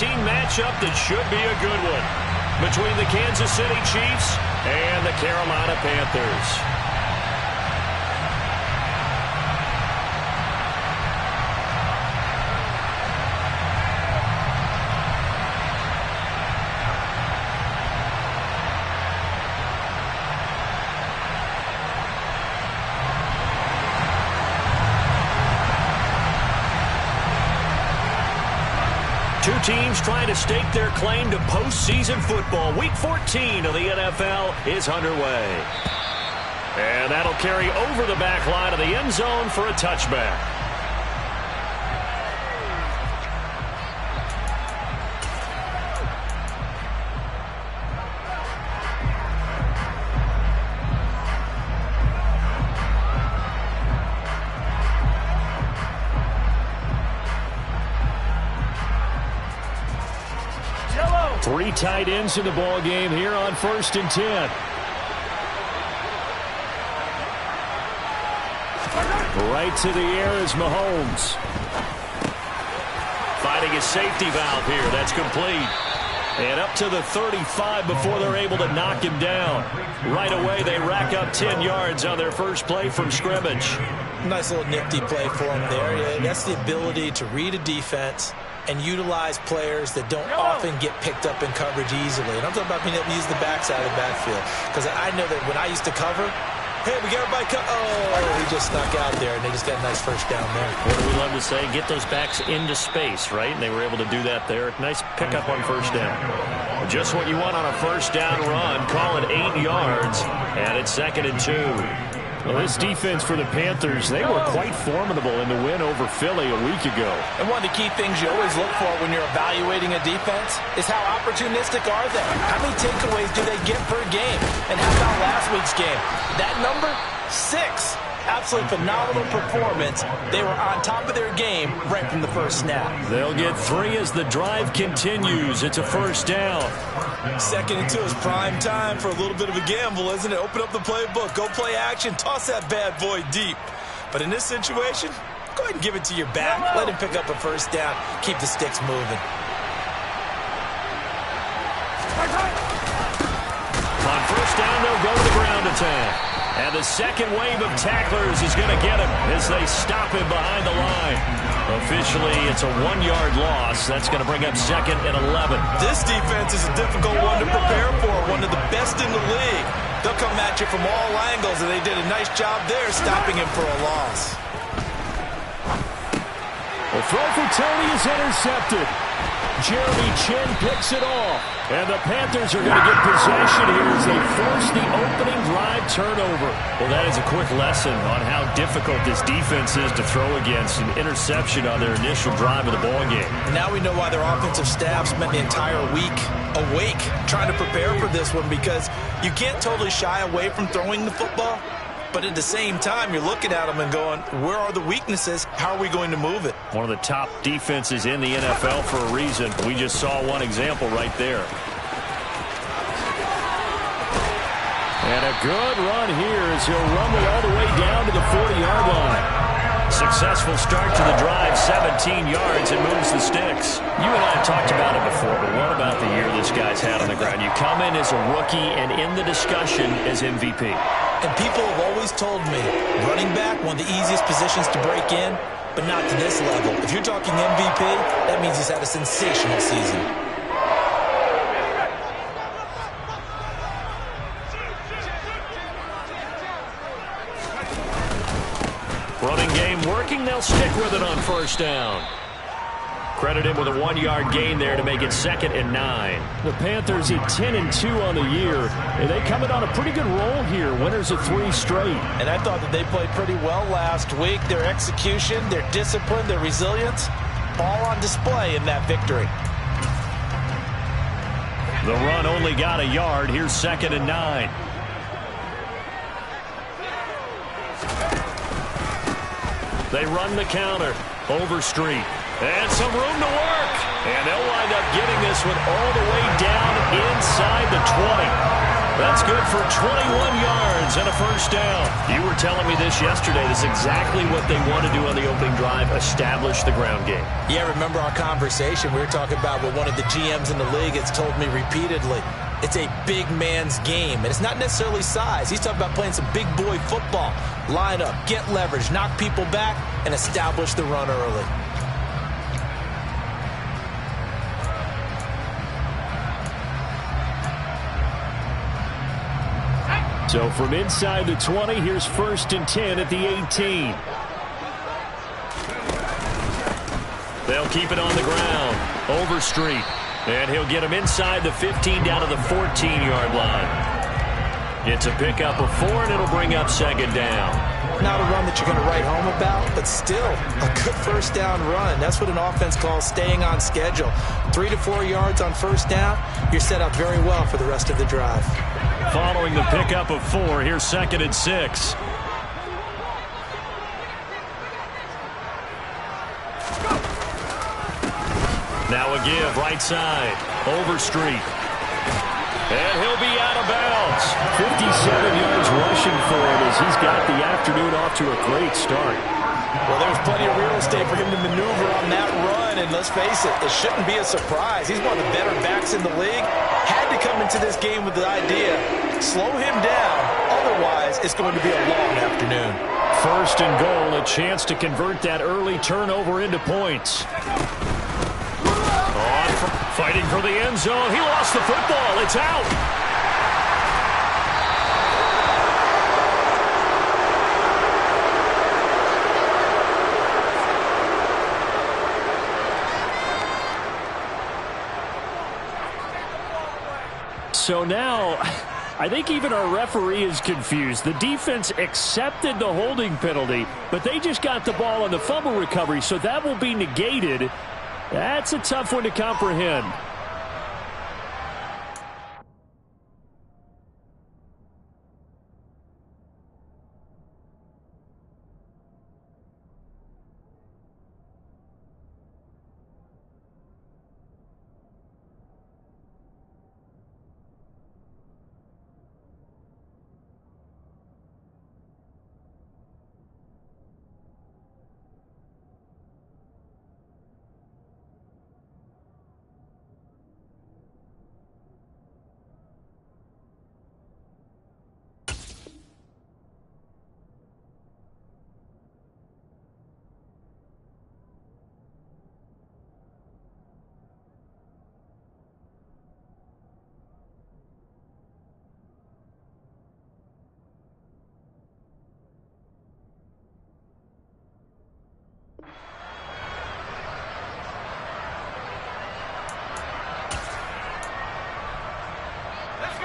team matchup that should be a good one between the Kansas City Chiefs and the Carolina Panthers. Two teams trying to stake their claim to postseason football. Week 14 of the NFL is underway. And that'll carry over the back line of the end zone for a touchback. Three tight ends in the ball game here on 1st and 10. Right to the air is Mahomes. Finding a safety valve here. That's complete. And up to the 35 before they're able to knock him down. Right away, they rack up 10 yards on their first play from scrimmage. Nice little nifty play for him there. Yeah, that's the ability to read a defense and utilize players that don't often get picked up in coverage easily. And I'm talking about being able to use the backside of the backfield. Because I know that when I used to cover, hey, we got everybody he just snuck out there, and they just got a nice first down there. What do we love to say? Get those backs into space, right? And they were able to do that there. Nice pickup on first down. Just what you want on a first down run. Call it 8 yards, and it's 2nd and 2. Well, this defense for the Panthers, they were quite formidable in the win over Philly a week ago. And one of the key things you always look for when you're evaluating a defense is how opportunistic are they? How many takeaways do they get per game? And how about last week's game? That number? 6. Absolutely phenomenal performance. They were on top of their game right from the first snap. They'll get 3 as the drive continues. It's a first down. 2nd and 2 is prime time for a little bit of a gamble, isn't it? Open up the playbook, go play action, toss that bad boy deep. But in this situation, go ahead and give it to your back. Let him pick up a first down. Keep the sticks moving. On first down, they'll go to the ground attack. And the second wave of tacklers is going to get him as they stop him behind the line. Officially, it's a 1-yard loss. That's going to bring up 2nd and 11. This defense is a difficult one to prepare for, one of the best in the league. They'll come at you from all angles, and they did a nice job there stopping him for a loss. The throw for Tony is intercepted. Jeremy Chin picks it off. And the Panthers are going to get possession here as they force the opening drive turnover. Well, that is a quick lesson on how difficult this defense is to throw against. An interception on their initial drive of the ball game. Now we know why their offensive staff spent the entire week awake trying to prepare for this one, because you can't totally shy away from throwing the football. But at the same time, you're looking at them and going, where are the weaknesses? How are we going to move it? One of the top defenses in the NFL for a reason. We just saw one example right there. And a good run here as he'll rumble all the way down to the 40-yard line. Successful start to the drive, 17 yards, and moves the sticks. You and I have talked about it before, but what about the year this guy's had on the ground? You come in as a rookie and in the discussion as MVP. And people have always told me, running back, one of the easiest positions to break in, but not to this level. If you're talking MVP, that means he's had a sensational season. Running game working. They'll stick with it on first down. Credit him with a 1-yard gain there to make it 2nd and 9. The Panthers at 10-2 on the year. And they come in on a pretty good roll here. Winners of 3 straight. And I thought that they played pretty well last week. Their execution, their discipline, their resilience, all on display in that victory. The run only got a yard. Here's 2nd and 9. They run the counter. Overstreet. And some room to work. And they'll wind up getting this one all the way down inside the 20. That's good for 21 yards and a first down. You were telling me this yesterday. This is exactly what they want to do on the opening drive, establish the ground game. Yeah, remember our conversation? We were talking about what one of the GMs in the league has told me repeatedly. It's a big man's game, and it's not necessarily size. He's talking about playing some big boy football. Line up, get leverage, knock people back, and establish the run early. So from inside the 20, here's 1st and 10 at the 18. They'll keep it on the ground. Overstreet. And he'll get him inside the 15 down to the 14-yard line. It's a pickup of 4, and it'll bring up 2nd down. Not a run that you're going to write home about, but still a good first down run. That's what an offense calls staying on schedule. 3 to 4 yards on first down, you're set up very well for the rest of the drive. Following the pickup of 4, here's 2nd and 6. Now a give, right side. Overstreet. And he'll be out of bounds. 57 yards rushing for him as he's got the afternoon off to a great start. Well, there's plenty of real estate for him to maneuver on that run, and let's face it, it shouldn't be a surprise. He's one of the better backs in the league. Had to come into this game with the idea, slow him down, otherwise it's going to be a long afternoon. 1st and goal, a chance to convert that early turnover into points. Fighting for the end zone. He lost the football. It's out. So now, I think even our referee is confused. The defense accepted the holding penalty, but they just got the ball on the fumble recovery, so that will be negated. That's a tough one to comprehend.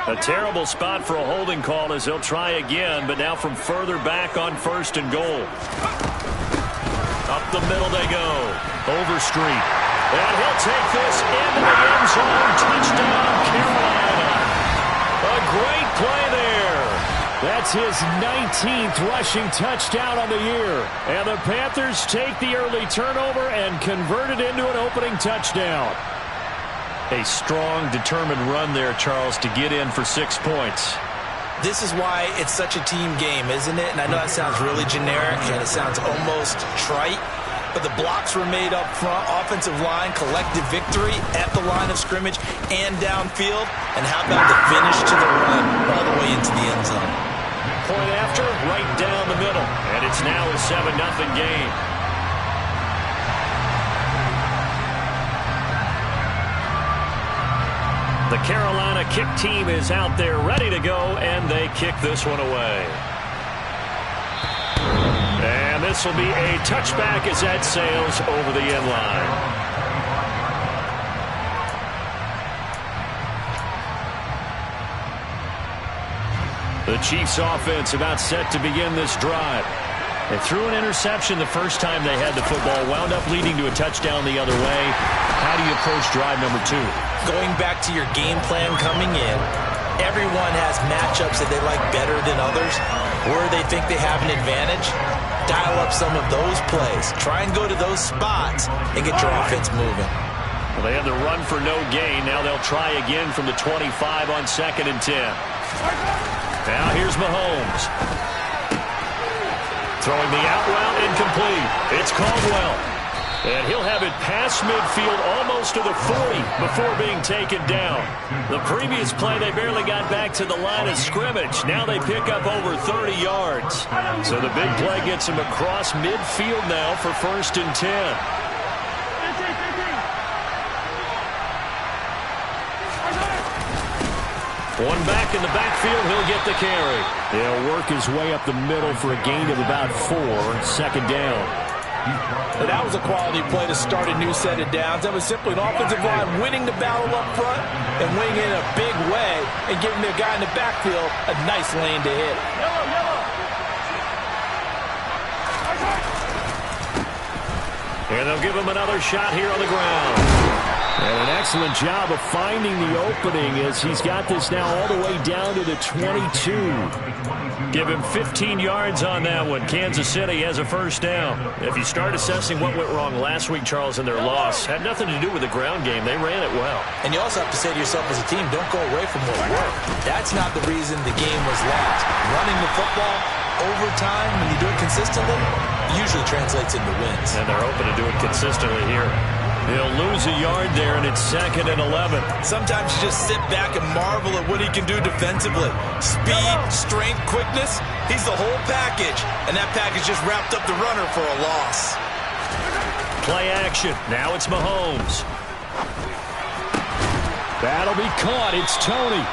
A terrible spot for a holding call as he'll try again, but now from further back on 1st and goal. Up the middle they go. Overstreet. And he'll take this into the end zone. Touchdown, Carolina. A great play there. That's his 19th rushing touchdown on the year. And the Panthers take the early turnover and convert it into an opening touchdown. A strong, determined run there, Charles, to get in for 6 points. This is why it's such a team game, isn't it? And I know that sounds really generic and it sounds almost trite, but the blocks were made up front, offensive line, collective victory at the line of scrimmage and downfield. And how about the finish to the run all the way into the end zone? Point after, right down the middle. And it's now a 7-0 game. The Carolina kick team is out there ready to go, and they kick this one away. And this will be a touchback as that sails over the end line. The Chiefs offense about set to begin this drive. They threw an interception the first time they had the football, wound up leading to a touchdown the other way. How do you approach drive number 2? Going back to your game plan coming in, everyone has matchups that they like better than others, where they think they have an advantage. Dial up some of those plays. Try and go to those spots and get your offense moving. Well, they had the run for no gain. Now they'll try again from the 25 on 2nd and 10. Now here's Mahomes. Throwing the out route incomplete. It's Caldwell. And he'll have it past midfield almost to the 40 before being taken down. The previous play, they barely got back to the line of scrimmage. Now they pick up over 30 yards. So the big play gets them across midfield now for 1st and 10. One back in the backfield, he'll get the carry. He'll work his way up the middle for a gain of about 4, 2nd down. But that was a quality play to start a new set of downs. That was simply an offensive line winning the battle up front and winning in a big way and giving their guy in the backfield a nice lane to hit. And they'll give him another shot here on the ground. And an excellent job of finding the opening as he's got this now all the way down to the 22. Give him 15 yards on that one. Kansas City has a 1st down. If you start assessing what went wrong last week, Charles, in their loss, had nothing to do with the ground game. They ran it well. And you also have to say to yourself as a team, don't go away from what worked. That's not the reason the game was lost. Running the football over time, when you do it consistently, usually translates into wins. And they're open to do it consistently here. He'll lose a yard there, and it's 2nd and 11. Sometimes you just sit back and marvel at what he can do defensively. Speed, strength, quickness, he's the whole package. And that package just wrapped up the runner for a loss. Play action. Now it's Mahomes. That'll be caught. It's Tony.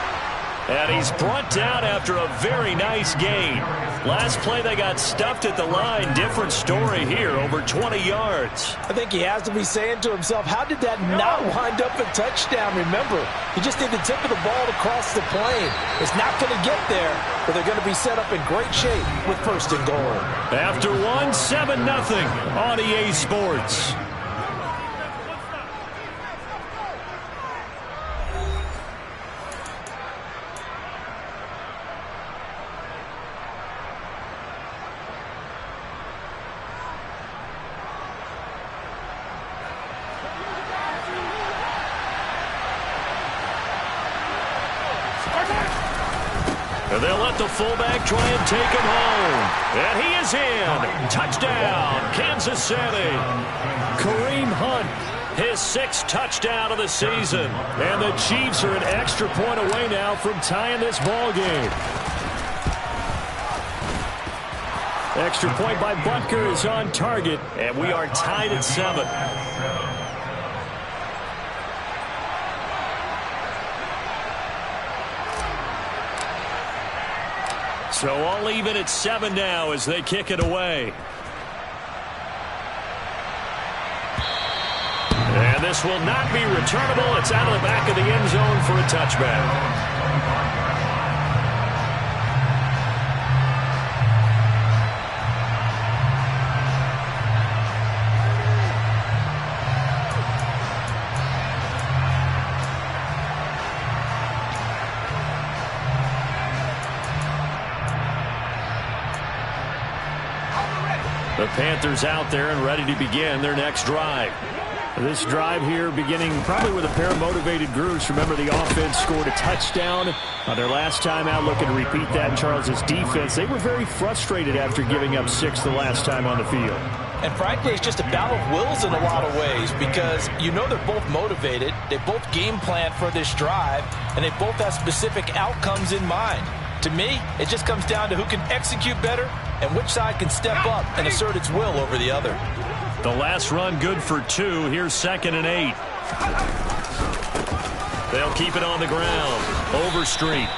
And he's brought down after a very nice gain. Last play they got stuffed at the line. Different story here, over 20 yards. I think he has to be saying to himself, how did that not wind up a touchdown? Remember, he just did the tip of the ball to cross the plane. It's not going to get there, but they're going to be set up in great shape with 1st and goal. After 7-0 on EA Sports. And they'll let the fullback try and take him home. And he is in. Touchdown, Kansas City. Kareem Hunt, his 6th touchdown of the season. And the Chiefs are an extra point away now from tying this ball game. Extra point by Butker is on target. And we are tied at 7. So all even at 7 now as they kick it away. And this will not be returnable. It's out of the back of the end zone for a touchback. The Panthers out there and ready to begin their next drive. This drive here beginning probably with a pair of motivated groups. Remember, the offense scored a touchdown on their last time out, looking to repeat that in Charles's defense. They were very frustrated after giving up 6 the last time on the field. And frankly, it's just a battle of wills in a lot of ways because you know they're both motivated. They both game plan for this drive, and they both have specific outcomes in mind. To me, it just comes down to who can execute better and which side can step up and assert its will over the other. The last run good for 2. Here's 2nd and 8. They'll keep it on the ground. Overstreet.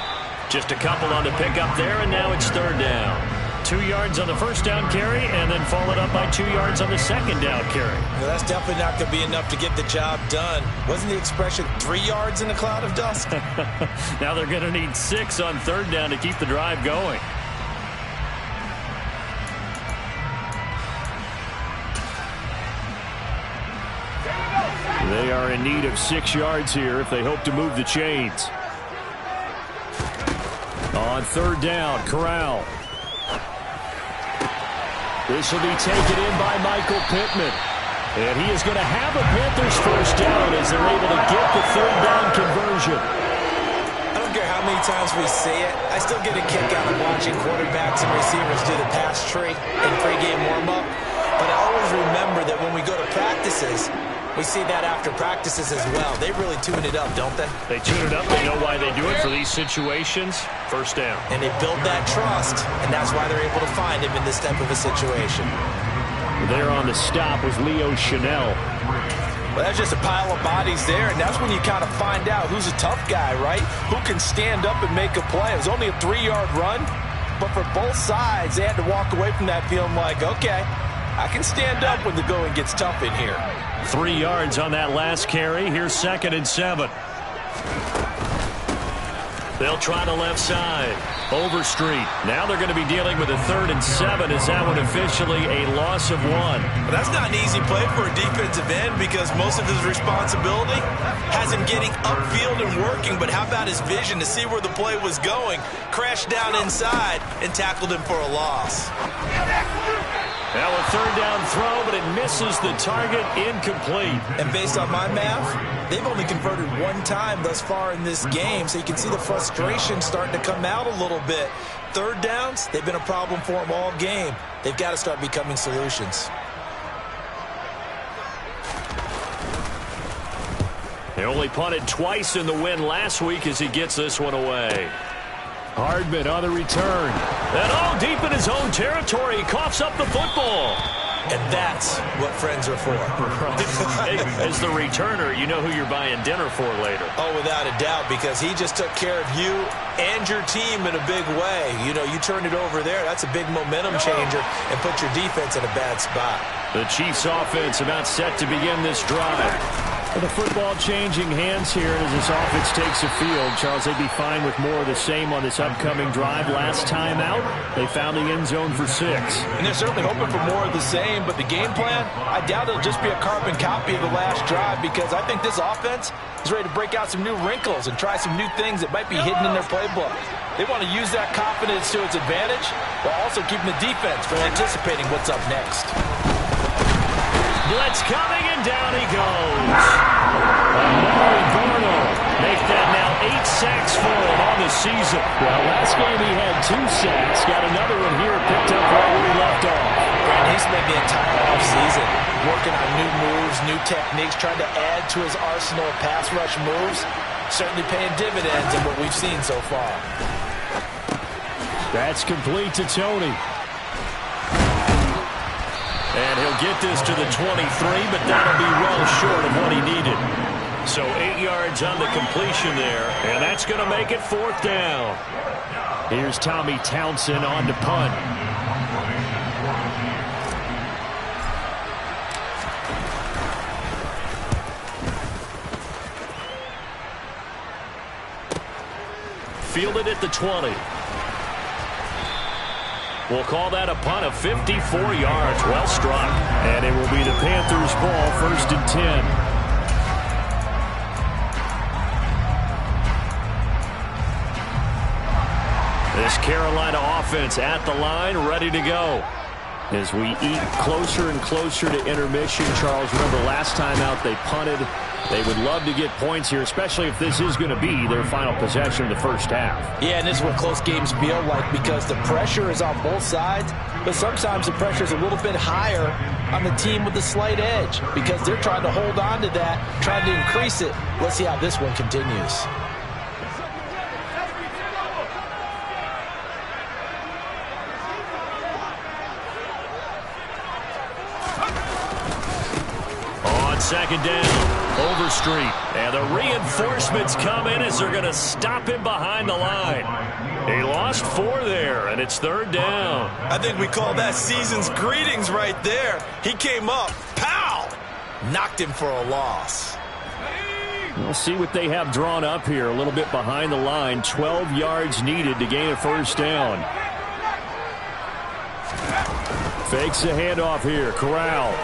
Just a couple on the pickup there, and now it's 3rd down. 2 yards on the 1st down carry, and then followed up by 2 yards on the 2nd down carry. Well, that's definitely not going to be enough to get the job done. Wasn't the expression 3 yards in a cloud of dust? Now they're going to need 6 on 3rd down to keep the drive going. They are in need of 6 yards here if they hope to move the chains. On 3rd down, Corral. This will be taken in by Michael Pittman. And he is going to have a Panthers first down as they're able to get the third down conversion. I don't care how many times we see it. I still get a kick out of watching quarterbacks and receivers do the pass tree in pregame warm-up. But I always remember that when we go to practices, we see that after practices as well. They really tune it up, don't they? They tune it up. They know why they do it for these situations. First down. And they build that trust, and that's why they're able to find him in this type of a situation. There on the stop was Leo Chanel. Well, that's just a pile of bodies there, and that's when you kind of find out who's a tough guy, right? Who can stand up and make a play. It was only a 3-yard run, but for both sides, they had to walk away from that feeling like, okay, I can stand up when the going gets tough in here. 3 yards on that last carry. Here's 2nd and 7. They'll try the left side. Overstreet. Now they're going to be dealing with a 3rd and 7. Is that one officially a loss of 1? Well, that's not an easy play for a defensive end because most of his responsibility has him getting upfield and working. But how about his vision to see where the play was going? Crashed down inside and tackled him for a loss. Now a 3rd down throw, but it misses the target. Incomplete. And based on my math, they've only converted 1 time thus far in this game, so you can see the frustration starting to come out a little bit. 3rd downs, they've been a problem for them all game. They've got to start becoming solutions. They only punted twice in the win last week as he gets this one away. Hardman on the return. And all deep in his own territory. He coughs up the football. And that's what friends are for. Hey, as the returner, you know who you're buying dinner for later. Oh, without a doubt, because he just took care of you and your team in a big way. You know, you turn it over there, that's a big momentum changer, and put your defense in a bad spot. The Chiefs offense about set to begin this drive. With the football changing hands here as this offense takes the field. Charles, they'd be fine with more of the same on this upcoming drive. Last time out, they found the end zone for 6. And they're certainly hoping for more of the same, but the game plan, I doubt it'll just be a carbon copy of the last drive because I think this offense is ready to break out some new wrinkles and try some new things that might be hidden in their playbook. They want to use that confidence to its advantage while also keeping the defense from anticipating what's up next. Blitz coming, and down he goes. Amari Barno make that now 8 sacks for him on the season. Well, last game he had 2 sacks. Got another one here picked up right where he left off. And he's spent the entire offseason working on new moves, new techniques, trying to add to his arsenal of pass rush moves. Certainly paying dividends in what we've seen so far. That's complete to Tony. And he'll get this to the 23, but that'll be well short of what he needed. So 8 yards on the completion there, and that's going to make it 4th down. Here's Tommy Townsend on to punt. Fielded at the 20. We'll call that a punt of 54 yards. Well struck. And it will be the Panthers' ball, 1st and 10. This Carolina offense at the line, ready to go. As we eat closer and closer to intermission, Charles, remember last time out they punted. They would love to get points here, especially if this is going to be their final possession of the first half. Yeah, and this is what close games feel like because the pressure is on both sides, but sometimes the pressure is a little bit higher on the team with the slight edge because they're trying to hold on to that, trying to increase it. Let's see how this one continues. On 2nd down. Overstreet, and the reinforcements come in as they're going to stop him behind the line. He lost 4 there, and it's 3rd down. I think we call that season's greetings right there. He came up, pow! Knocked him for a loss. We'll see what they have drawn up here. A little bit behind the line. 12 yards needed to gain a 1st down. Fakes the handoff here. Corral.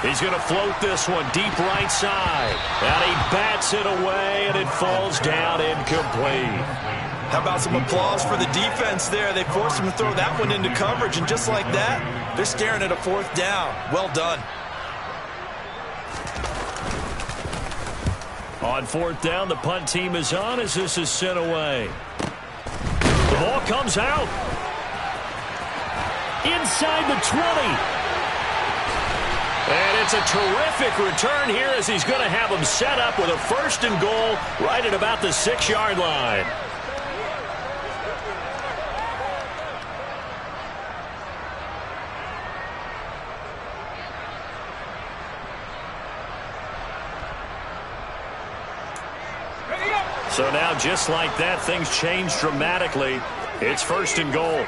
He's going to float this one deep right side. And he bats it away, and it falls down incomplete. How about some applause for the defense there? They forced him to throw that one into coverage, and just like that, they're staring at a 4th down. Well done. On fourth down, the punt team is on as this is sent away. The ball comes out. Inside the 20. And it's a terrific return here as he's going to have him set up with a 1st and goal right at about the 6-yard line. So now, just like that, things change dramatically. It's 1st and goal.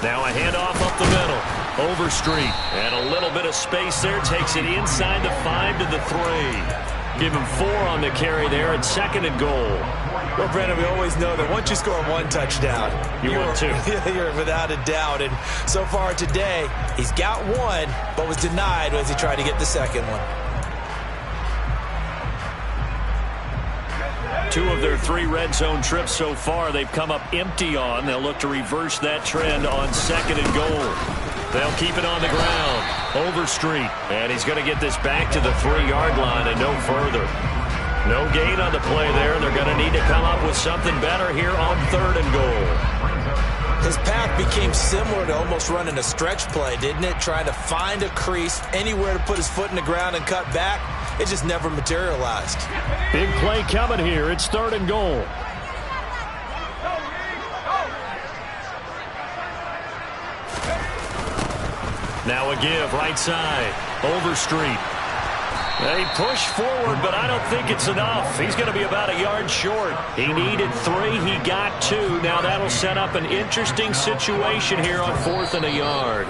Now a handoff up the middle. Overstreet. And a little bit of space there. Takes it inside the 5 to the 3. Give him 4 on the carry there at 2nd and goal. Well, Brandon, we always know that once you score 1 touchdown, you're 2. You're without a doubt. And so far today, he's got 1, but was denied as he tried to get the 2nd one. 2 of their 3 red zone trips so far they've come up empty on. They'll look to reverse that trend on 2nd and goal. They'll keep it on the ground. Overstreet. And he's going to get this back to the 3-yard line and no further. No gain on the play there. They're going to need to come up with something better here on 3rd and goal. His path became similar to almost running a stretch play, didn't it? Trying to find a crease, anywhere to put his foot in the ground and cut back. It just never materialized. Big play coming here. It's 3rd and goal. Now a give, right side. Overstreet. They push forward, but I don't think it's enough. He's going to be about a yard short. He needed 3. He got 2. Now that'll set up an interesting situation here on 4th and a yard.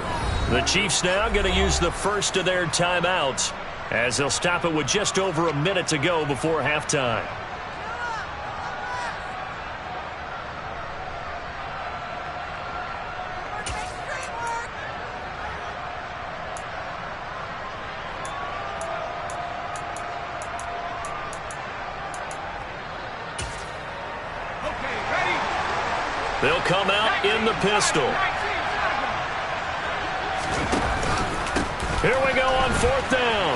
The Chiefs now going to use the first of their timeouts as they'll stop it with just over a minute to go before halftime. They'll come out in the pistol. Here we go on 4th down.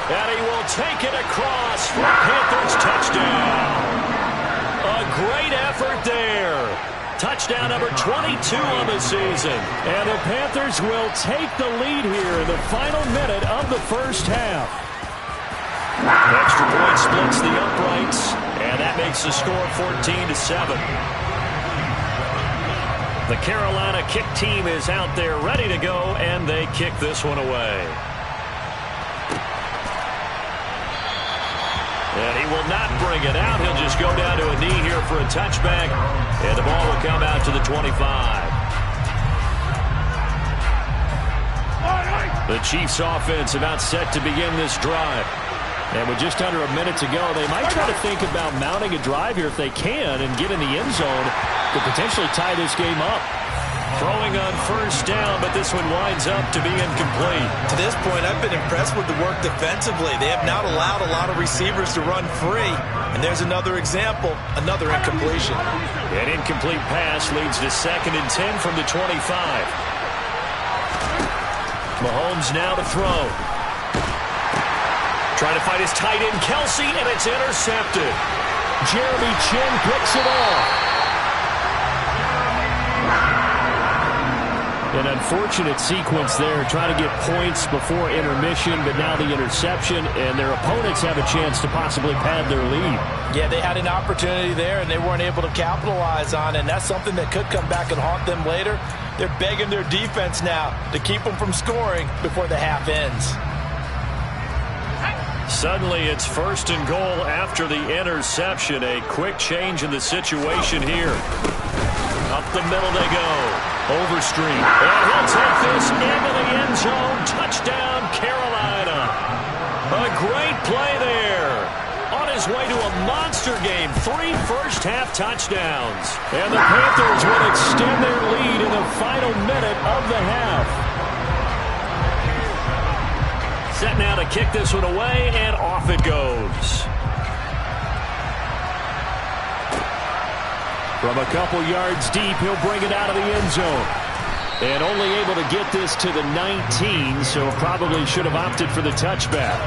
And he will take it across for a Panthers touchdown. A great effort there. Touchdown number 22 on the season. And the Panthers will take the lead here in the final minute of the first half. Extra point splits the uprights. And that makes the score 14-7. The Carolina kick team is out there ready to go, and they kick this one away. And he will not bring it out. He'll just go down to a knee here for a touchback, and the ball will come out to the 25. The Chiefs offense about set to begin this drive. And with just under a minute to go, they might try to think about mounting a drive here if they can and get in the end zone to potentially tie this game up. Throwing on 1st down, but this one winds up to be incomplete. To this point, I've been impressed with the work defensively. They have not allowed a lot of receivers to run free. And there's another example, another incompletion. An incomplete pass leads to 2nd and 10 from the 25. Mahomes now to throw. Trying to find his tight end, Kelsey, and it's intercepted. Jeremy Chin picks it off. An unfortunate sequence there, trying to get points before intermission, but now the interception, and their opponents have a chance to possibly pad their lead. Yeah, they had an opportunity there, and they weren't able to capitalize on it, and that's something that could come back and haunt them later. They're begging their defense now to keep them from scoring before the half ends. Suddenly, it's 1st and goal after the interception. A quick change in the situation here. Up the middle they go. Overstreet. And he'll take this into the end zone. Touchdown, Carolina. A great play there. On his way to a monster game. 3 first-half touchdowns. And the Panthers will extend their lead in the final minute of the half. Set now to kick this one away, and off it goes. From a couple yards deep, he'll bring it out of the end zone. And only able to get this to the 19, so probably should have opted for the touchback.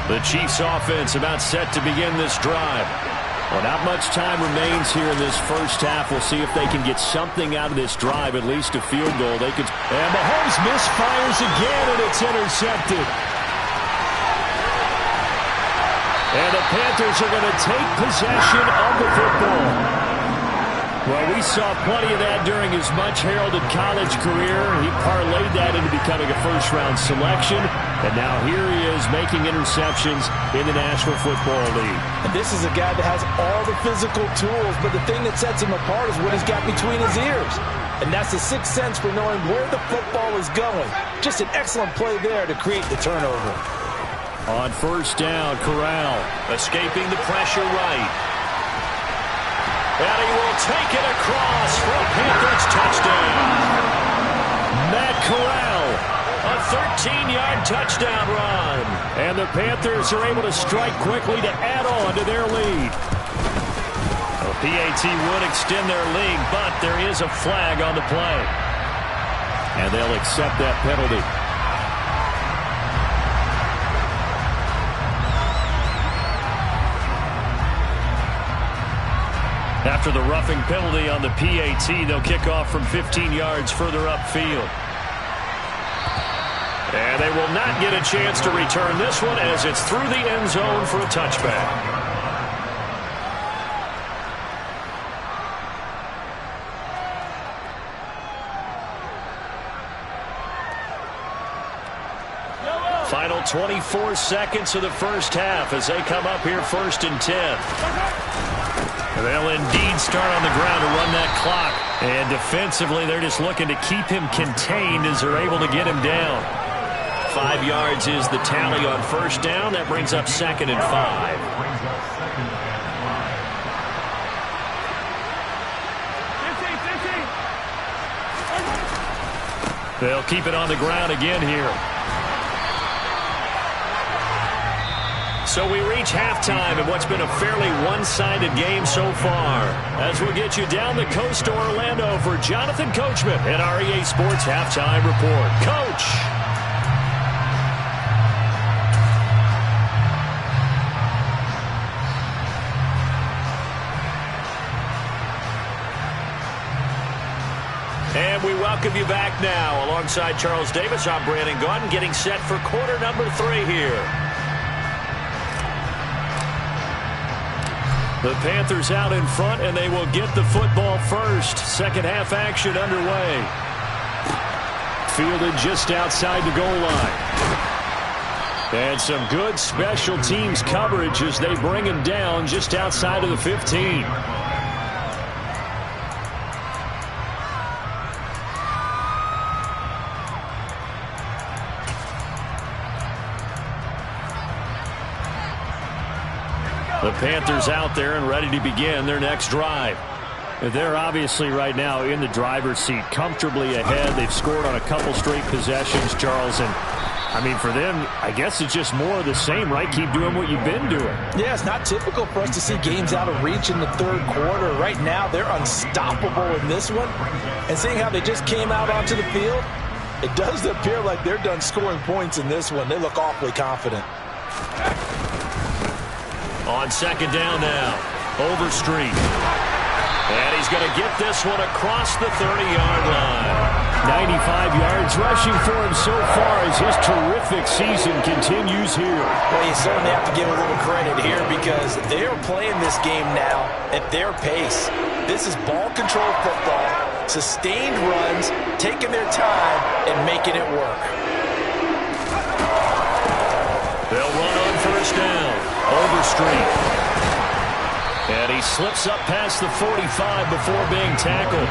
The Chiefs offense about set to begin this drive. Well, not much time remains here in this first half. We'll see if they can get something out of this drive, at least a field goal. They could. And Mahomes misfires again, and it's intercepted. And the Panthers are going to take possession of the football. Well, we saw plenty of that during his much-heralded college career. He parlayed that into becoming a first-round selection. And now here he is making interceptions in the National Football League. And this is a guy that has all the physical tools, but the thing that sets him apart is what he's got between his ears. And that's the sixth sense for knowing where the football is going. Just an excellent play there to create the turnover. On first down, Corral escaping the pressure right. And he will take it across for a Panthers touchdown. Matt Corral, a 13-yard touchdown run. And the Panthers are able to strike quickly to add on to their lead. The PAT would extend their lead, but there is a flag on the play. And they'll accept that penalty. After the roughing penalty on the PAT, they'll kick off from 15 yards further upfield. And they will not get a chance to return this one as it's through the end zone for a touchback. Final 24 seconds of the first half as they come up here 1st and 10. They'll indeed start on the ground to run that clock. And defensively, they're just looking to keep him contained as they're able to get him down. 5 yards is the tally on first down. That brings up 2nd and 5. They'll keep it on the ground again here. So we reach halftime in what's been a fairly one-sided game so far. As we'll get you down the coast to Orlando for Jonathan Coachman at our EA Sports Halftime Report. Coach! And we welcome you back now. Alongside Charles Davis, I'm Brandon Gaudin, getting set for quarter number 3 here. The Panthers out in front, and they will get the football first. Second half action underway. Fielded just outside the goal line. And some good special teams coverage as they bring him down just outside of the 15. The Panthers out there and ready to begin their next drive. They're obviously right now in the driver's seat, comfortably ahead. They've scored on a couple straight possessions, Charles. And, I mean, for them, I guess it's just more of the same, right? Keep doing what you've been doing. Yeah, it's not typical for us to see games out of reach in the third quarter. Right now, they're unstoppable in this one. And seeing how they just came out onto the field, it does appear like they're done scoring points in this one. They look awfully confident. On second down now, Overstreet. And he's going to get this one across the 30-yard line. 95 yards rushing for him so far as his terrific season continues here. Well, you certainly have to give a little credit here because they are playing this game now at their pace. This is ball control football, sustained runs, taking their time and making it work. They'll run on first down. Overstreet. And he slips up past the 45 before being tackled.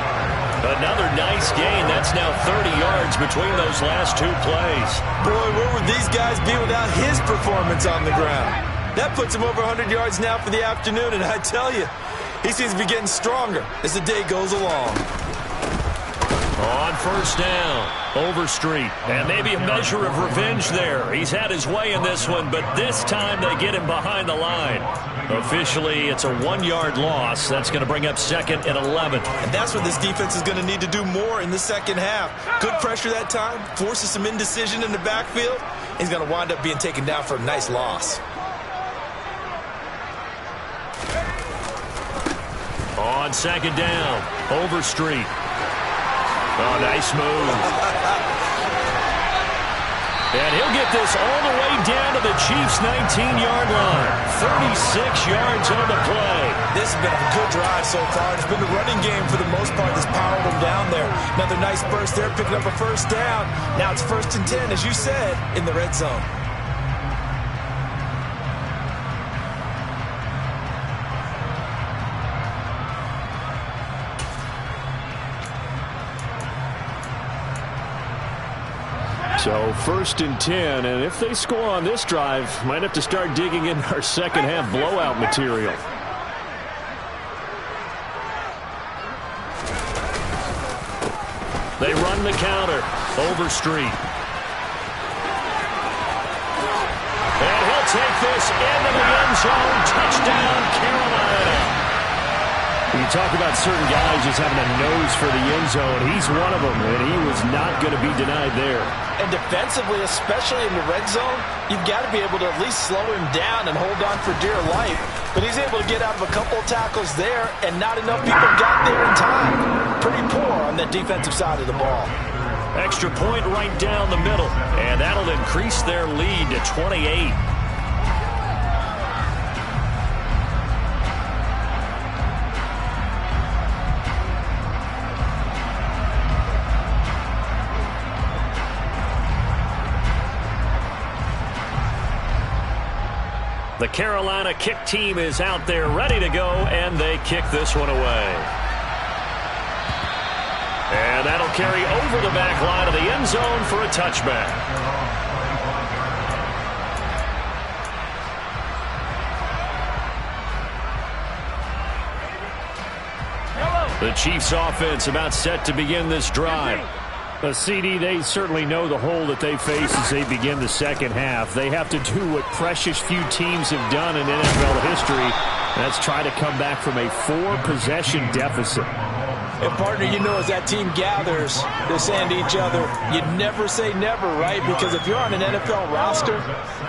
Another nice gain. That's now 30 yards between those last 2 plays. Boy, where would these guys be without his performance on the ground? That puts him over 100 yards now for the afternoon, and I tell you, he seems to be getting stronger as the day goes along. On first down, Overstreet. And maybe a measure of revenge there. He's had his way in this one, but this time they get him behind the line. Officially, it's a 1-yard loss. That's going to bring up 2nd and 11. And that's what this defense is going to need to do more in the second half. Good pressure that time, forces some indecision in the backfield. He's going to wind up being taken down for a nice loss. On 2nd down, Overstreet. Oh, nice move. And he'll get this all the way down to the Chiefs' 19-yard line. 36 yards on the play. This has been a good drive so far. It's been the running game for the most part that's powered them down there. Another nice burst there, picking up a first down. Now it's 1st and 10, as you said, in the red zone. So 1st and 10, and if they score on this drive, might have to start digging in our second half blowout material. They run the counter. Overstreet. And he'll take this into the end zone. Touchdown, Carolina. You talk about certain guys just having a nose for the end zone. He's one of them, and he was not going to be denied there. And defensively, especially in the red zone, you've got to be able to at least slow him down and hold on for dear life. But he's able to get out of a couple of tackles there, and not enough people got there in time. Pretty poor on that defensive side of the ball. Extra point right down the middle, and that'll increase their lead to 28. The Carolina kick team is out there ready to go, and they kick this one away. And that'll carry over the back line of the end zone for a touchback. The Chiefs offense about set to begin this drive. CD, they certainly know the hole that they face as they begin the second half. They have to do what precious few teams have done in NFL history. That's try to come back from a 4-possession deficit. And, partner, you know, as that team gathers, they're saying to each other, you never say never, right? Because if you're on an NFL roster,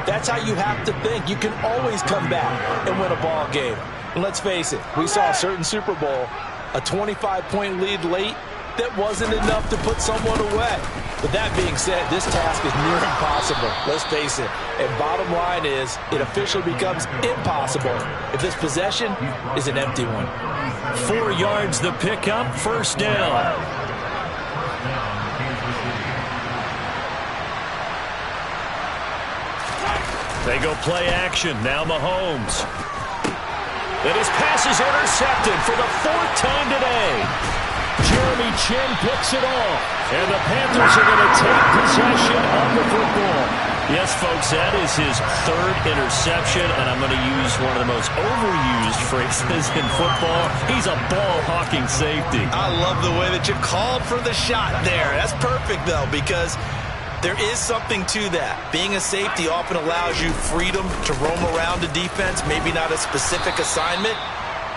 that's how you have to think. You can always come back and win a ball game. And let's face it, we saw a certain Super Bowl, a 25-point lead late, that wasn't enough to put someone away. But that being said, this task is near impossible. Let's face it. And bottom line is, it officially becomes impossible if this possession is an empty one. 4 yards the pickup, first down. They go play action. Now Mahomes. And his pass is intercepted for the 4th time today. Jeremy Chin picks it off, and the Panthers are going to take possession of the football. Yes, folks, that is his 3rd interception, and I'm going to use one of the most overused phrases in football. He's a ball-hawking safety. I love the way that you called for the shot there. That's perfect, though, because there is something to that. Being a safety often allows you freedom to roam around the defense, maybe not a specific assignment.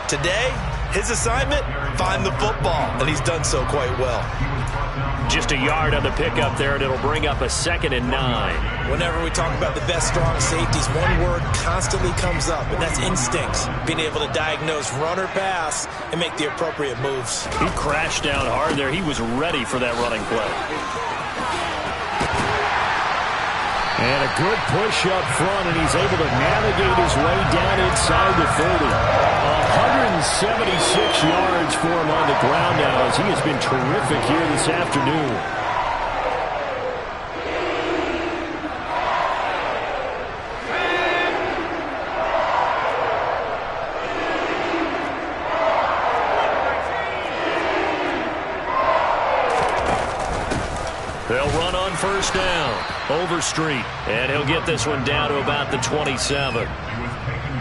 Today, his assignment, find the football, and he's done so quite well. Just a yard on the pickup there, and it'll bring up a 2nd and 9. Whenever we talk about the best strong safeties, one word constantly comes up, and that's instincts. Being able to diagnose run or pass and make the appropriate moves. He crashed down hard there. He was ready for that running play. And a good push up front, and he's able to navigate his way down inside the 30. 176 yards for him on the ground now, as he has been terrific here this afternoon. They'll run on first down. Overstreet. And he'll get this one down to about the 27.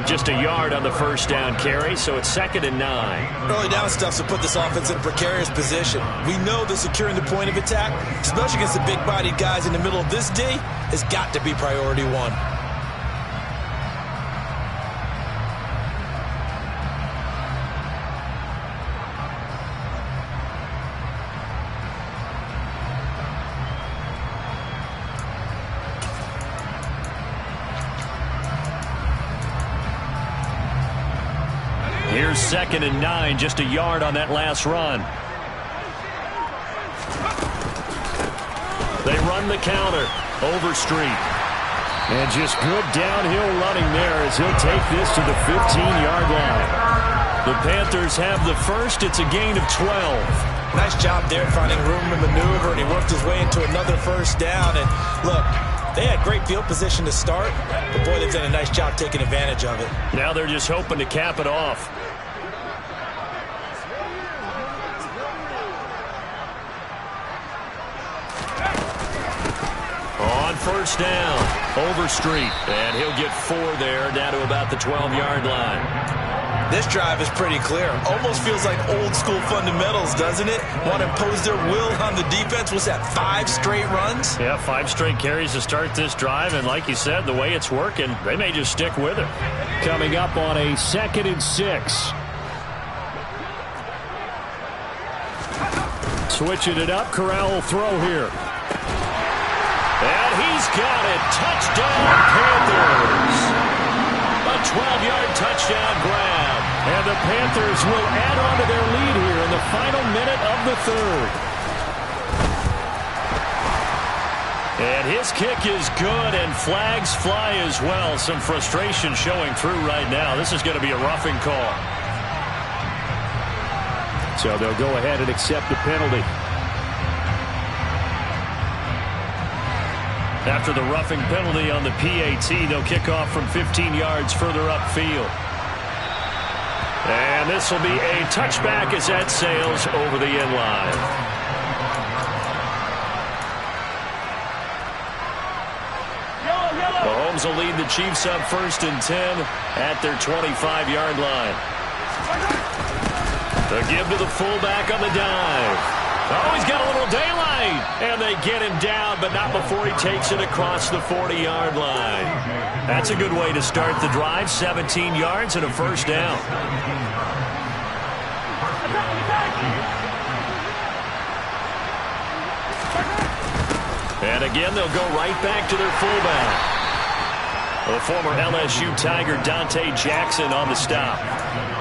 Just a yard on the first down carry, so it's 2nd and 9. Early down stuff to put this offense in a precarious position. We know that securing the point of attack, especially against the big-bodied guys in the middle of this D, has got to be priority one. Here's 2nd and 9, just a yard on that last run. They run the counter. Overstreet. And just good downhill running there as he'll take this to the 15-yard line. The Panthers have the first. It's a gain of 12. Nice job there finding room to maneuver, and he worked his way into another first down. And look, they had great field position to start, but boy, they've done a nice job taking advantage of it. Now they're just hoping to cap it off. On first down, Overstreet, and he'll get 4 there, down to about the 12-yard line. This drive is pretty clear. Almost feels like old-school fundamentals, doesn't it? Want to impose their will on the defense. Was that 5 straight runs? Yeah, 5 straight carries to start this drive, and like you said, the way it's working, they may just stick with it. Coming up on a 2nd and 6. Switching it up, Corral will throw here. And he's got it. Touchdown, Panthers. A 12-yard touchdown grab. And the Panthers will add on to their lead here in the final minute of the 3rd. And his kick is good, and flags fly as well. Some frustration showing through right now. This is going to be a roughing call. So they'll go ahead and accept the penalty. After the roughing penalty on the PAT, they'll kick off from 15 yards further upfield. And this will be a touchback as that sails over the end line. Mahomes will lead the Chiefs up 1st and 10 at their 25-yard line. The give to the fullback on the dive. Oh, he's got a little daylight. And they get him down, but not before he takes it across the 40-yard line. That's a good way to start the drive. 17 yards and a first down. And again, they'll go right back to their fullback. The former LSU Tiger Dante Jackson on the stop.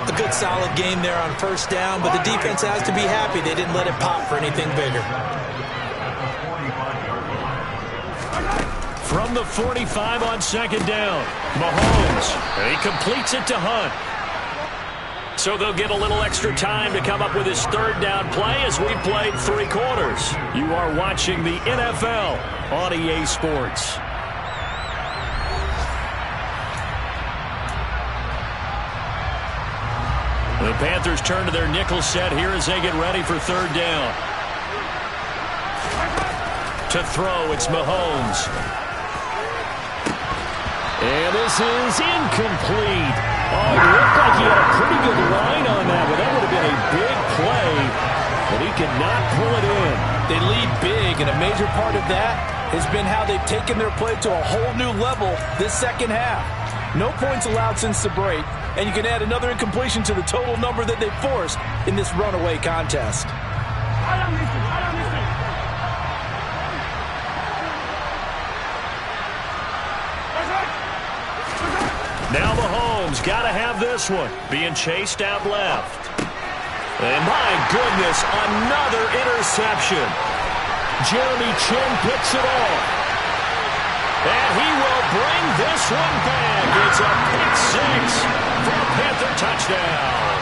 A good solid game there on first down, but the defense has to be happy they didn't let it pop for anything bigger. From the 45 on 2nd down, Mahomes, and he completes it to Hunt. So they'll get a little extra time to come up with his 3rd down play as we played 3 quarters. You are watching the NFL on EA Sports. The Panthers turn to their nickel set here as they get ready for 3rd down. To throw, it's Mahomes. And this is incomplete. Oh, it looked like he had a pretty good line on that, but that would have been a big play, but he could not pull it in. They lead big, and a major part of that has been how they've taken their play to a whole new level this second half. No points allowed since the break, and you can add another incompletion to the total number that they forced in this runaway contest. Now Mahomes got to have this one. Being chased out left. And my goodness, another interception. Jeremy Chin picks it off. And he will bring this one back. It's a pick 6 for a Panther touchdown.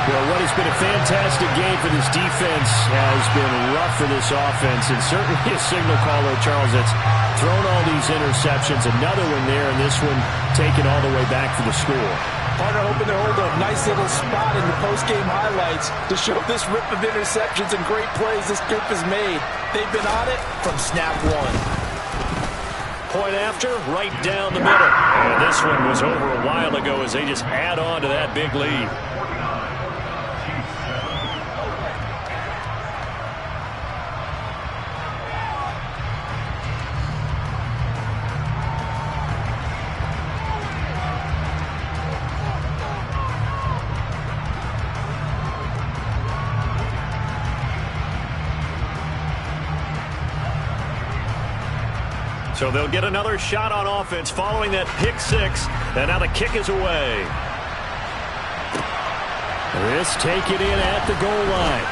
Well, what has been a fantastic game for this defense has been rough for this offense, and certainly a signal caller, Charles, that's thrown all these interceptions. Another one there, and this one taken all the way back for the score. Partner hoping to hold a nice little spot in the post-game highlights to show this rip of interceptions and great plays this group has made. They've been on it from snap one. point after, right down the middle. And this one was over a while ago as they just add on to that big lead. So they'll get another shot on offense following that pick six. And now the kick is away. This taken in at the goal line.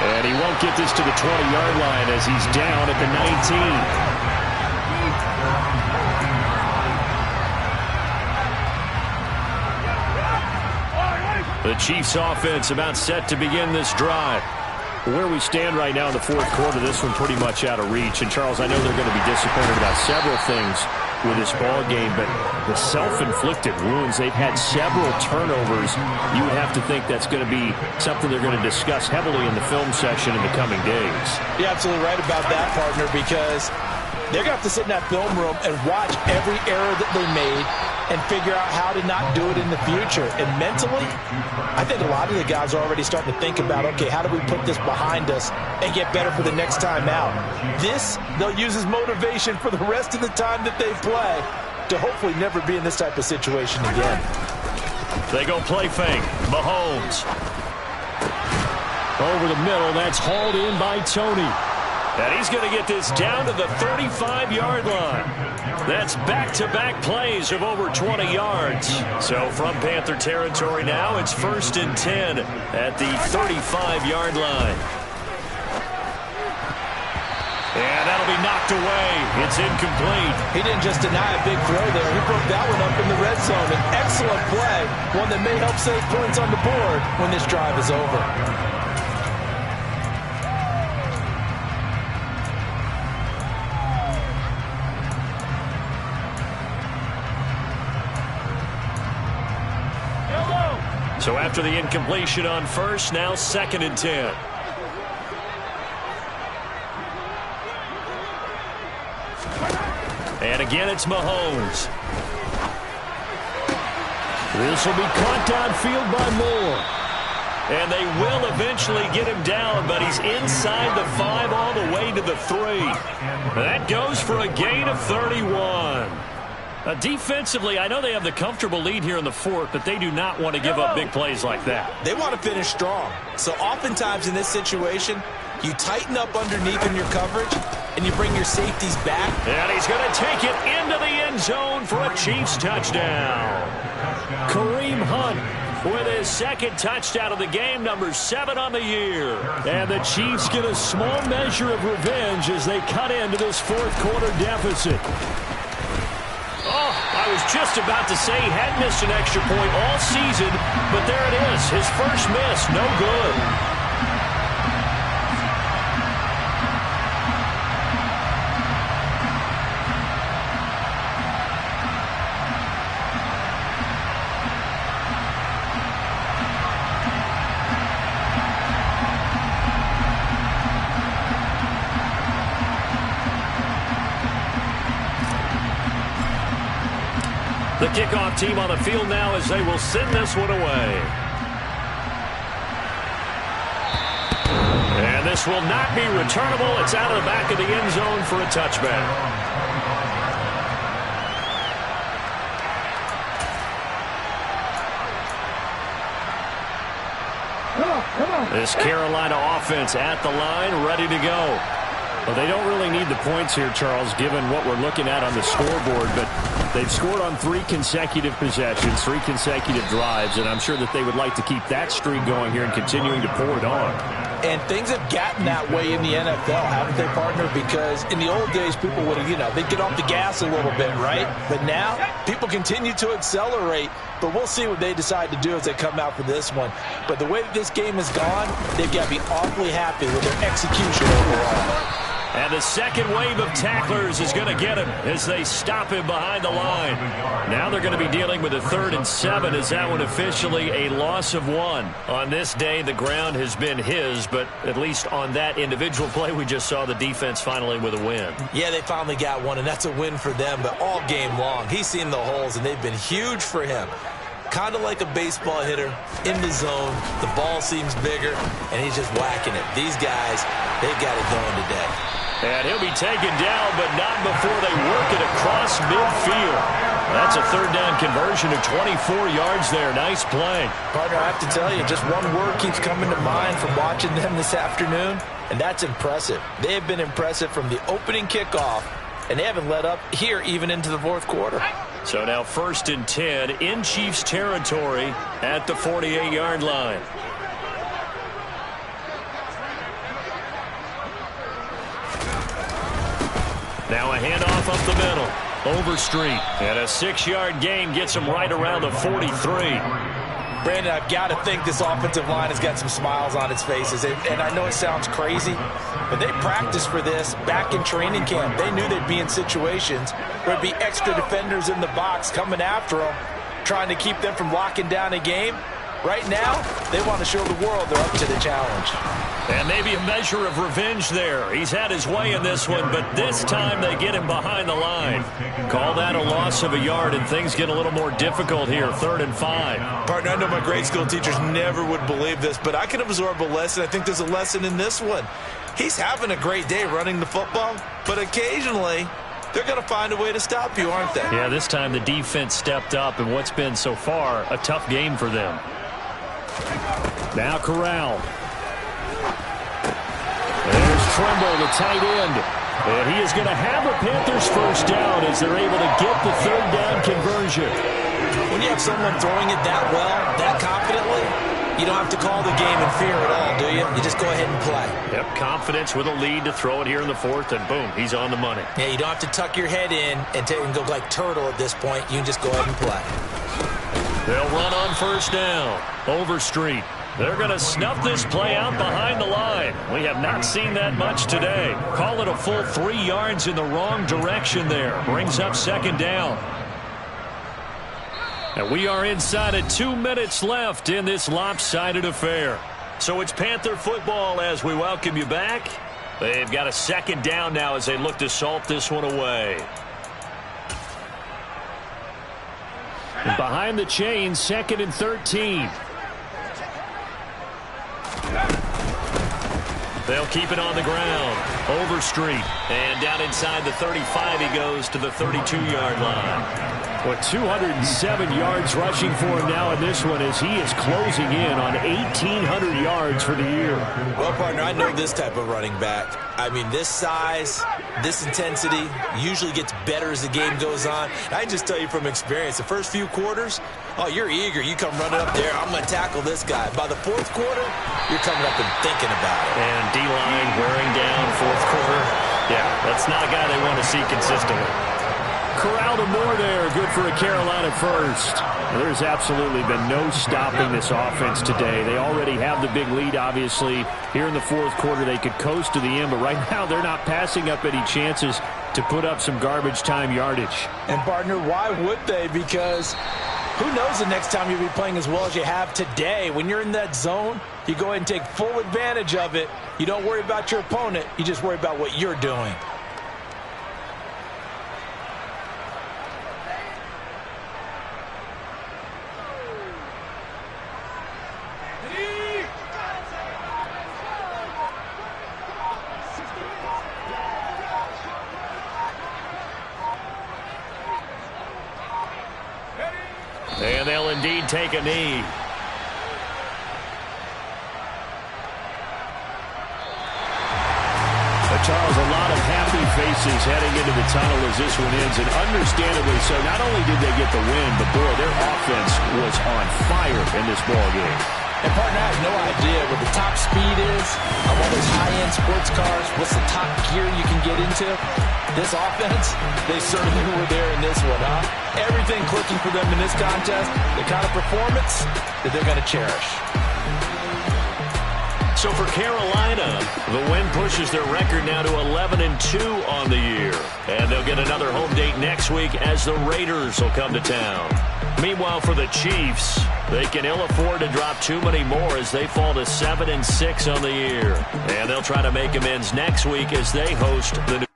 And he won't get this to the 20-yard line as he's down at the 19. The Chiefs offense about set to begin this drive. Where we stand right now in the fourth quarter, this one pretty much out of reach. And, Charles, I know they're going to be disappointed about several things with this ball game, but the self-inflicted wounds, they've had several turnovers. You would have to think that's going to be something they're going to discuss heavily in the film session in the coming days. You're absolutely right about that, partner, because they're going to have to sit in that film room and watch every error that they made and figure out how to not do it in the future. And mentally, I think a lot of the guys are already starting to think about, okay, how do we put this behind us and get better for the next time out? This, they'll use as motivation for the rest of the time that they play to hopefully never be in this type of situation again. They go play fake. Mahomes. Over the middle, that's hauled in by Tony. And he's going to get this down to the 35-yard line. That's back-to-back plays of over 20 yards. So from Panther territory now, it's 1st and 10 at the 35-yard line. And that'll be knocked away. It's incomplete. He didn't just deny a big throw there. He broke that one up in the red zone. An excellent play, one that may help save points on the board when this drive is over. So after the incompletion on first, now 2nd and 10. And again, it's Mahomes. This will be caught downfield by Moore. And they will eventually get him down, but he's inside the 5 all the way to the 3. That goes for a gain of 31. Defensively, I know they have the comfortable lead here in the fourth, but they do not want to give up big plays like that. They want to finish strong. So oftentimes in this situation, you tighten up underneath in your coverage, and you bring your safeties back. And he's going to take it into the end zone for a Chiefs touchdown. Kareem Hunt with his 2nd touchdown of the game, number 7 on the year. And the Chiefs get a small measure of revenge as they cut into this fourth quarter deficit. Oh, I was just about to say he had missed an extra point all season, but there it is. His first miss, no good. The kickoff team on the field now as they will send this one away. And this will not be returnable. It's out of the back of the end zone for a touchback. This Carolina offense at the line, ready to go. Well, they don't really need the points here, Charles, given what we're looking at on the scoreboard, but they've scored on 3 consecutive possessions, 3 consecutive drives, and I'm sure that they would like to keep that streak going here and continuing to pour it on. And things have gotten that way in the NFL, haven't they, partner? Because in the old days, people would have, they'd get off the gas a little bit, right? But now, people continue to accelerate, but we'll see what they decide to do as they come out for this one. But the way that this game has gone, they've got to be awfully happy with their execution overall. And the second wave of tacklers is going to get him as they stop him behind the line. Now they're going to be dealing with a 3rd and 7 as that one officially a loss of 1. On this day, the ground has been his, but at least on that individual play, we just saw the defense finally with a win. Yeah, they finally got one, and that's a win for them, but all game long, he's seen the holes, and they've been huge for him. Kind of like a baseball hitter in the zone. The ball seems bigger, and he's just whacking it. These guys, they've got it going today. And he'll be taken down, but not before they work it across midfield. That's a 3rd down conversion of 24 yards there. Nice play. Partner, I have to tell you, just one word keeps coming to mind from watching them this afternoon, and that's impressive. They have been impressive from the opening kickoff, and they haven't let up here even into the 4th quarter. So now 1st and 10 in Chiefs territory at the 48-yard line. Now a handoff up the middle. Overstreet. And a 6-yard gain gets him right around the 43. Brandon, I've got to think this offensive line has got some smiles on its faces. And I know it sounds crazy, but they practiced for this back in training camp. They knew they'd be in situations where there'd be extra defenders in the box coming after them, trying to keep them from locking down a game. Right now, they want to show the world they're up to the challenge. And maybe a measure of revenge there. He's had his way in this one, but this time they get him behind the line. Call that a loss of a yard, and things get a little more difficult here, 3rd and 5. Partner, I know my grade school teachers never would believe this, but I can absorb a lesson. I think there's a lesson in this one. He's having a great day running the football, but occasionally they're going to find a way to stop you, aren't they? Yeah, this time the defense stepped up in what's been so far a tough game for them. Now Corral. There's Trimble, the tight end. And he is going to have a Panthers 1st down as they're able to get the 3rd down conversion. When you have someone throwing it that well, that confidently, you don't have to call the game in fear at all, do you? You just go ahead and play. Yep, confidence with a lead to throw it here in the 4th, and boom, he's on the money. Yeah, you don't have to tuck your head in and go like turtle at this point. You can just go ahead and play. They'll run on 1st down. Overstreet. They're going to snuff this play out behind the line. We have not seen that much today. Call it a full 3 yards in the wrong direction there. Brings up 2nd down. And we are inside of 2 minutes left in this lopsided affair. So it's Panther football as we welcome you back. They've got a 2nd down now as they look to salt this one away. And behind the chains, 2nd and 13. They'll keep it on the ground. Overstreet. And down inside the 35 he goes to the 32-yard line. Well, 207 yards rushing for him now in this one as he is closing in on 1,800 yards for the year. Well, partner, I know this type of running back. I mean, this size, this intensity usually gets better as the game goes on. I can just tell you from experience, the first few quarters, oh, you're eager. You come running up there, I'm going to tackle this guy. By the 4th quarter, you're coming up and thinking about it. And D-line wearing down 4th quarter. Yeah, that's not a guy they want to see consistently. Corral to Moore there, good for a Carolina 1st. There's absolutely been no stopping this offense today. They already have the big lead, obviously. Here in the 4th quarter, they could coast to the end, but right now they're not passing up any chances to put up some garbage time yardage. And, partner, why would they? Because who knows the next time you'll be playing as well as you have today. When you're in that zone, you go ahead and take full advantage of it. You don't worry about your opponent. You just worry about what you're doing. And they'll indeed take a knee. Charles, a lot of happy faces heading into the tunnel as this one ends, and understandably so. Not only did they get the win, but boy, their offense was on fire in this ball game. And, partner, I have no idea what the top speed is of all those high-end sports cars. What's the top gear you can get into? This offense, they certainly were there in this one, huh? Everything clicking for them in this contest, the kind of performance that they're going to cherish. So for Carolina, the win pushes their record now to 11-2 on the year. And they'll get another home date next week as the Raiders will come to town. Meanwhile, for the Chiefs, they can ill afford to drop too many more as they fall to 7-6 on the year. And they'll try to make amends next week as they host the New